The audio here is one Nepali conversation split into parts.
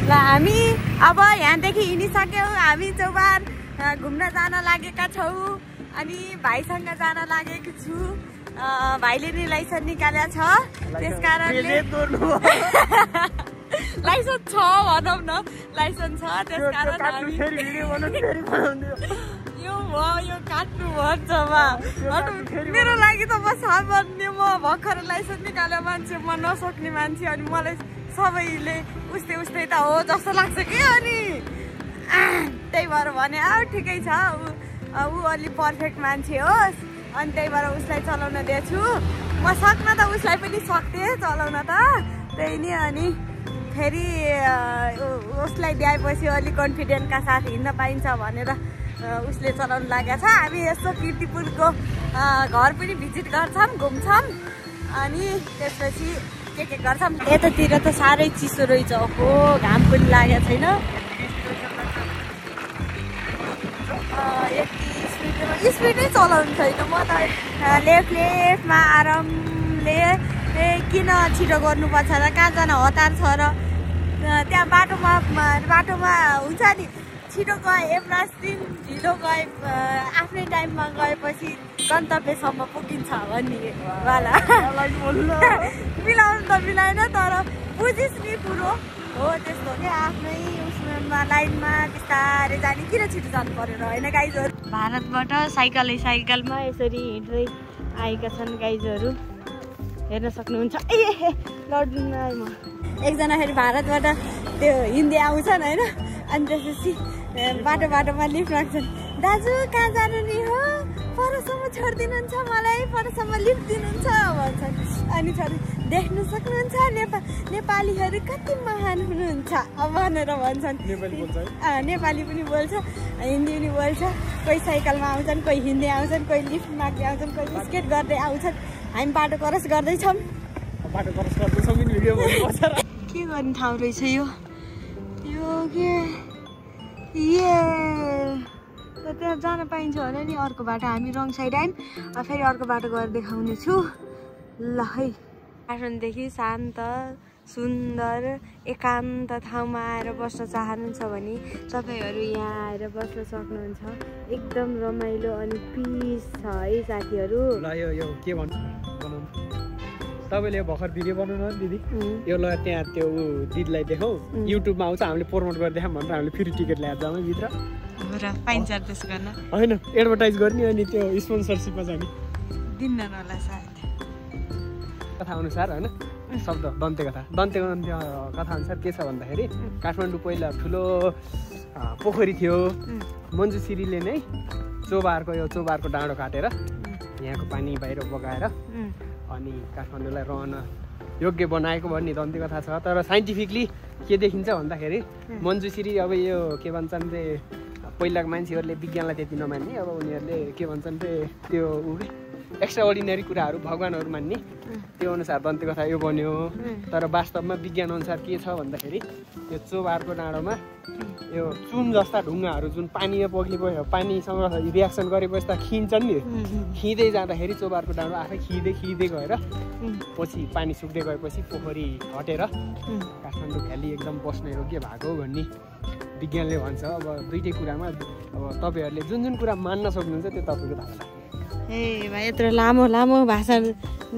ल हामी अब यहाँदेखि हिँडिसक्यौँ। हामी चौबार घुम्न जान लागेका छौँ अनि भाइसँग जान लागेको छु। भाइले नि लाइसेन्स निकालेको छ, त्यस कारणले लाइसेन्स छ भनौँ न, लाइसेन्स छ त्यस कारण यो काट्नु भन्छ। मेरो लागि त म सामान्य, म भर्खर लाइसेन्स निकाल्यो मान्छे, म नसक्ने मान्छे, अनि मलाई सबैले उस्तै उस्तै त हो जस्तो लाग्छ कि। अनि त्यही भएर भने ठिकै छ, ऊ अलि पर्फेक्ट मान्छे होस्, अनि त्यही भएर उसलाई चलाउन दिएछु। म सक्न त उसलाई पनि सक्थेँ चलाउन त, त्यही नि। अनि फेरि उसलाई दिएपछि अलि कन्फिडेन्टका साथ हिँड्न पाइन्छ भनेर उसले चलाउनु लागेको छ। हामी यसो किर्तिपुरको घर पनि भिजिट गर्छौँ, घुम्छौँ, अनि त्यसपछि के गर्छौँ। यतातिर त साह्रै चिसो रहेछ, हो घाम पनि लागेको छैन। स्पिडै चलाउनु छैन, म त लेफ्टमा आरामले किन छिटो गर्नुपर्छ र, कहाँ जान हतार छ र, त्यहाँ बाटोमा हुन्छ नि, छिटो गए एभरेज ढिलो गए आफ्नै टाइममा गएपछि गन्तव्यसम्म पुगिन्छ भन्ने वाला। मिलाउनु त मिलाएन, तर बुझिस् नि कुरो हो त्यस्तो क्या। आफ्नै उसमा लाइनमा बिस्तारै जाने, किन छिटो जानु पर्यो र, होइन गाइजहरू। भारतबाट साइकलमा यसरी हिँड्दै आएका छन् गाइजहरू, हेर्न सक्नुहुन्छ। लड्नु आएँ म। एकजना फेरि भारतबाट त्यो हिन्दी आउँछन् होइन, अनि त्यसपछि बाटोमा लिफ्ट राख्छन्। दाजु कहाँ जानु नि हो, परसम्म छोडिदिनुहुन्छ मलाई, परसम्म लिफ्ट दिनुहुन्छ भन्छन्। अनि छोरी देख्नु सक्नुहुन्छ नेपालीहरू कति महान हुनुहुन्छ भनेर भन्छन्। नेपाली पनि बोल्छ, हिन्दी पनि बोल्छ। कोही साइकलमा आउँछन्, कोही हिँड्दै आउँछन्, कोही लिफ्ट माग्दै आउँछन्, कोही स्केट गर्दै आउँछन्। हामी बाटो क्रस गर्दैछौँ। के गर्ने ठाउँ रहेछ यो के त्यहाँ जान पाइन्छ होला नि। अर्को बाटो, हामी रङ साइड आयौँ, फेरि अर्को बाटो गएर देखाउने छु ल है। काठमाडौँदेखि शान्त सुन्दर एकान्त ठाउँमा आएर बस्न चाहनुहुन्छ भने तपाईँहरू यहाँ आएर बस्न सक्नुहुन्छ। एकदम रमाइलो अनि पिस छ है साथीहरू। ल यो के भन्छ तपाईँले भर्खर भिडियो बनाउनु न दिदी, यो ल त्यहाँ त्यो दिदीलाई देखाउ, युट्युबमा आउँछ, हामीले प्रमोट गरेर देखाउँ भनेर हामीले फ्री टिकट ल्याएर जाउँ भित्र। पाइन्छ त्यसो गर्न, होइन एडभर्टाइज गर्ने, अनि त्यो स्पोन्सरसिपमा जाने दिन्न होला सायद। कथा अनुसार होइन, शब्द दन्ते कथा कथा अनुसार के छ भन्दाखेरि, काठमाडौँ पहिला ठुलो पोखरी थियो। मन्जुश्रीले नै चोबारको डाँडो काटेर यहाँको पानी बाहिर बगाएर अनि काठमाडौँलाई रहन योग्य बनाएको भन्ने दन्ते कथा छ। तर साइन्टिफिकली के देखिन्छ भन्दाखेरि, मन्जुश्री अब यो के भन्छन् रे, पहिलाको मान्छेहरूले विज्ञानलाई त्यति नमान्ने, अब उनीहरूले के भन्छन् रे, त्यो एक्स्ट्रा अर्डिनरी कुराहरू भगवानहरू मान्ने, त्यो अनुसार दन्ते कथा यो बन्यो। तर वास्तवमा विज्ञान अनुसार के छ भन्दाखेरि, यो चोबारको डाँडोमा यो चुन जस्ता ढुङ्गाहरू जुन पानीमा पग्लिपऱ्यो, पानीसँग रियाक्सन गरेपछि त खिन्छन् नि, खिँदै जाँदाखेरि चोबारको डाँडो आफै खिँदै गएर पछि पानी सुक्दै गएपछि पोखरी हटेर काठमाडौँ भ्याली एकदम बस्न योग्य भएको भन्ने विज्ञानले भन्छ। अब दुइटै कुरामा अब तपाईँहरूले जुन कुरा मान्न सक्नुहुन्छ त्यो तपाईँको धारणा। ए भाइ यत्रो लामो भाषण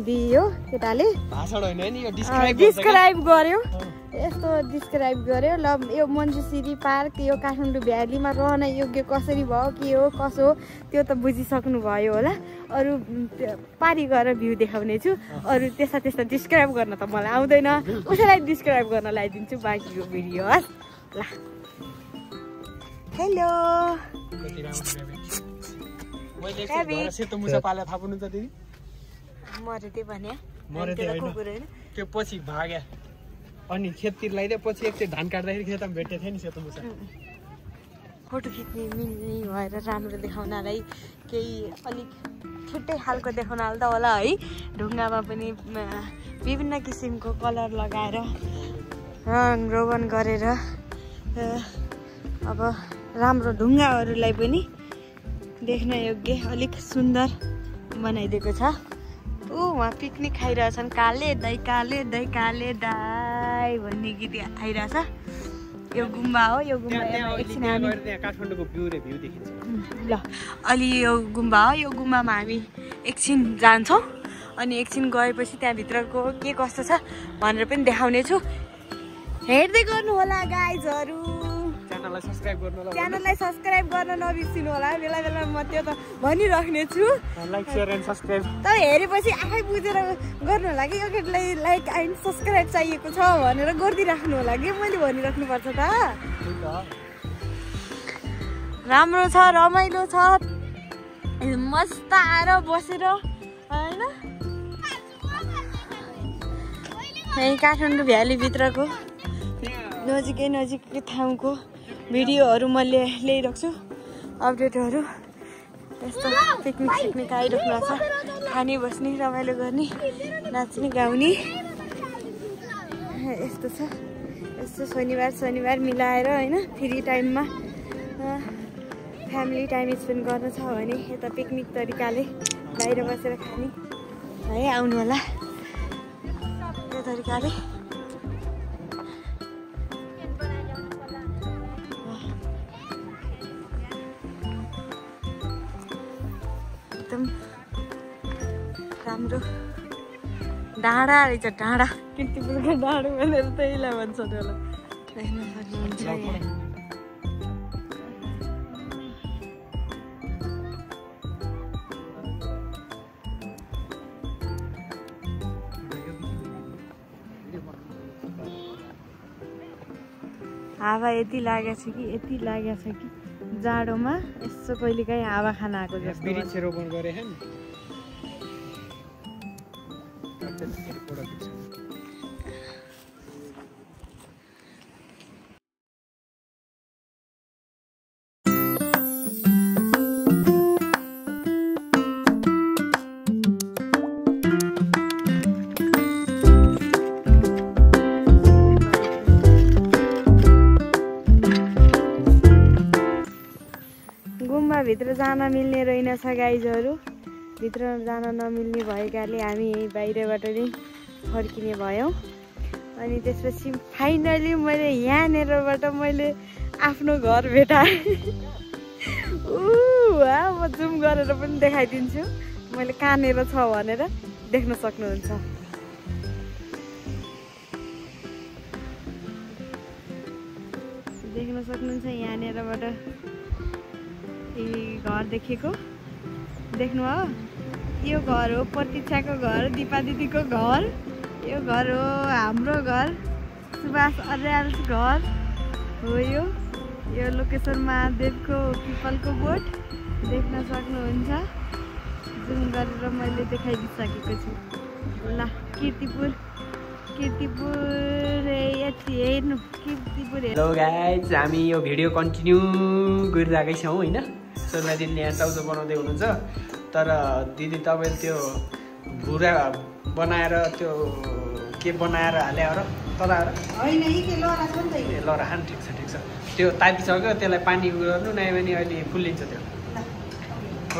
दियो केटाले, भाषण होइन नि, यो डिस्क्राइब गर्यो, यस्तो डिस्क्राइब गर्यो। ल यो मन्जुश्री पार्क यो काठमाडौँ भ्यालीमा रहन योग्य कसरी भयो, के हो कसो हो, त्यो त बुझिसक्नु भयो होला। अरू पारी गएर भ्यू देखाउने छु, अरू त्यस्ता डिस्क्राइब गर्न त मलाई आउँदैन, उसैलाई डिस्क्राइब गर्न लगाइदिन्छु बाँकीको भिडियो। हस् ल, हेलो सेतो मुसा पाले थाहा पाउनुहुन्छ दिदी? मरे त्यो भने त्यो पछि भाग्या, अनि खेततिर लगाइदियो, पछि एकचोटि धान काट्दाखेरि खेतमा भेटेको थियो नि सेतो मुसा। फोटो खिच्ने मिल्ने भएर राम्रो देखाउनलाई केही अलिक छुट्टै खालको देखाउन त होला है। ढुङ्गामा पनि विभिन्न किसिमको कलर लगाएर रङ रोगन गरेर अब राम्रो ढुङ्गाहरूलाई पनि देख्न योग्य अलिक सुन्दर बनाइदिएको छ। उहाँ पिकनिक खाइरहेछन्, काले दाई भन्ने गीत आइरहेछ। यो गुम्बा हो यो गुम्बा एकछिन हामी काठमाडौँको भ्यू देखिन्छ ल अलि यो गुम्बा हो यो गुम्बामा हामी एकछिन जान्छौँ अनि एकछिन गएपछि त्यहाँभित्रको के कस्तो छ भनेर पनि देखाउने छु हेर्दै गर्नु होला गाइजहरु च्यानललाई सब्स्क्राइब गर्न नबिर्सिनु होला बेला बेलामा म त्यो त भनिराख्ने छु लाइक शेयर एन्ड सब्स्क्राइब तर हेरेपछि आफै बुझेर गर्नु होला कि यो केटीलाई लाइक एन्ड सब्स्क्राइब चाहिएको छ भनेर गरिदिइराख्नु होला कि मैले भनिराख्नुपर्छ त राम्रो छ रमाइलो छ मस्त आएर बसेर हैन यही काठमाडौँ भ्यालीभित्रको नजिकै ठाउँको भिडियोहरू म ल्याइरहेको छु अपडेटहरू यस्तो पिकनिक आइराख्नु छ खाने बस्ने रमाइलो गर्ने नाच्ने गाउने यस्तो छ यस्तो शनिबार मिलाएर होइन फ्री टाइममा फ्यामिली टाइम स्पेन्ड गर्नु छ भने यता पिकनिक तरिकाले बाहिर बसेर खाने है आउनु होला त्यो तरिकाले एकदम राम्रो डाँडा रहेछ डाँडा कीर्तिपुरको डाँडो भनेर त्यहीलाई भन्छ होला देख्न सक्नुहुन्छ हावा यति लागेको छ कि जाडोमा यसो कहिलेकाहीँ हावा खान आएको जस्तो वृक्ष रोपण गरे हैन भित्र जान मिल्ने रहेनछ गाइजहरू भित्र जान नमिल्ने भएकाले हामी यही बाहिरबाट नै फर्किने भयौँ अनि त्यसपछि फाइनली मैले यहाँनिरबाट मैले आफ्नो घर भेटाएँ म जुम गरेर पनि देखाइदिन्छु मैले कहाँनिर छ भनेर देख्न सक्नुहुन्छ यहाँनिरबाट घर देखेको देख्नु हो यो घर हो प्रतीक्षाको घर दिपा दिदीको घर यो घर हो हाम्रो घर सुभाष अर्यालको घर हो यो लोकेसन महादेवको पिपलको बोट देख्न सक्नुहुन्छ जुम गरेर मैले देखाइदिइसकेको छु ल कीर्तिपुर हेर्नु कीर्तिपुर हेलो गाइज हामी यो भिडियो कन्टिन्यू गरिरहेकै छौँ होइन शर्मा दिदीले यहाँ चाउचाउ बनाउँदै हुनुहुन्छ तर दिदी तपाईँले त्यो भुरा बनाएर त्यो के बनाएर हाल्यो र तराएर लहरा खानु ठिक छ त्यो तापिसक्यो त्यसलाई पानी गर्नु नयाँ भने अहिले फुल्लिन्छ त्यो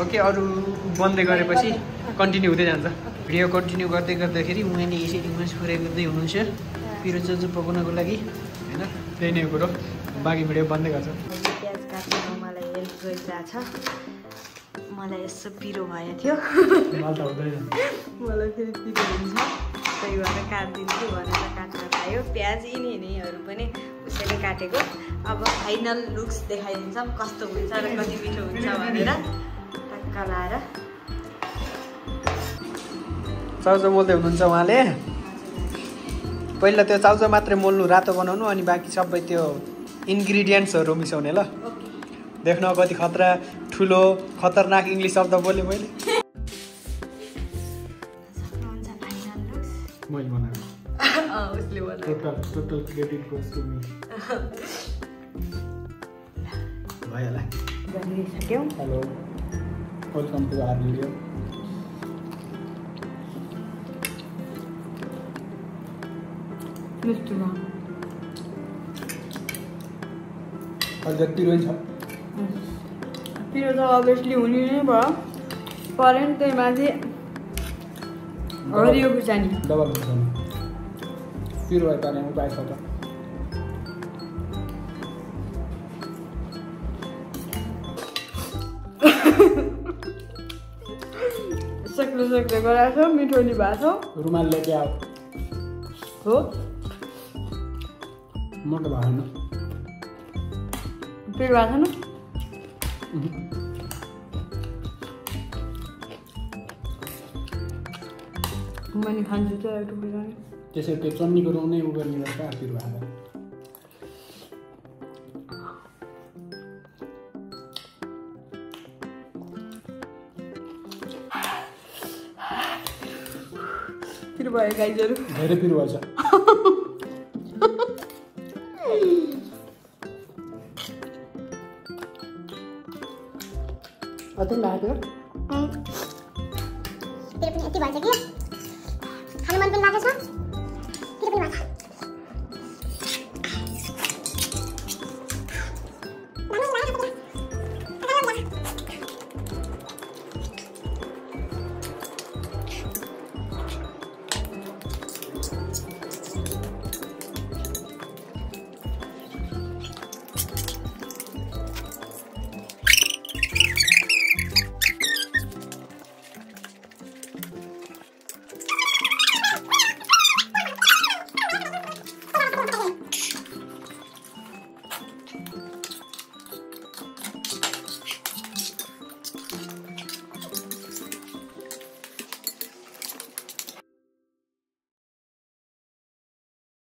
ओके अरू बन्दै गरेपछि कन्टिन्यू हुँदै जान्छ भिडियो कन्टिन्यू गर्दाखेरि उहाँले यसरी मासु फ्राई गर्दै हुनुहुन्छ पिरो चोचो पकाउनको लागि होइन त्यही नै कुरो बाँकी भिडियो बन्दै गर्छ प्याज काट्नु मलाई हेल्प गरिरहेछ मलाई यसो पिरो भएको थियो मलाई फेरि पिरो हुन्छ त्यही भएर काटिदिन्छु भनेर काटेर खायो प्याज यिनीहरू पनि उसैले काटेको अब फाइनल लुक्स देखाइदिन्छौँ कस्तो हुन्छ र कति मिठो हुन्छ भनेर टक्क लाएर चाउचाउ मोल्दै हुनुहुन्छ उहाँले पहिला त्यो चाउचाउ मात्रै मोल्नु रातो बनाउनु अनि बाँकी सबै त्यो इन्ग्रिडियन्ट्सहरू मिसाउने ल देख्न कति ठुलो खतरनाक इङ्ग्लिस शब्द बोलेँ मैले total credit goes to me भयो होला गरिसक्यौँ hello welcome to our video पिरो त अभियसली हुने नै भयो परेन त्यही माथि हरियो खुर्सानी डबल खुर्सानी पिरो भए पार्ने उपाय छ त प्रोजेक्टले गराएको छ मिठो नि भएको छ रुमाल लेके आओ हो मोटो भएन फेरि भएको छैन मैले खान्छु चाहिँ एउटा बिरयानी त्यसै त्यो चन्नीको रौँ नै उ गर्ने गर्छ आफूहरू हालेर पिरो भयो गाइजहरू धेरै पिरो भएछ अति लाग्यो तेरो पनि यति भन्छ कि खानु मन पनि लागेको छ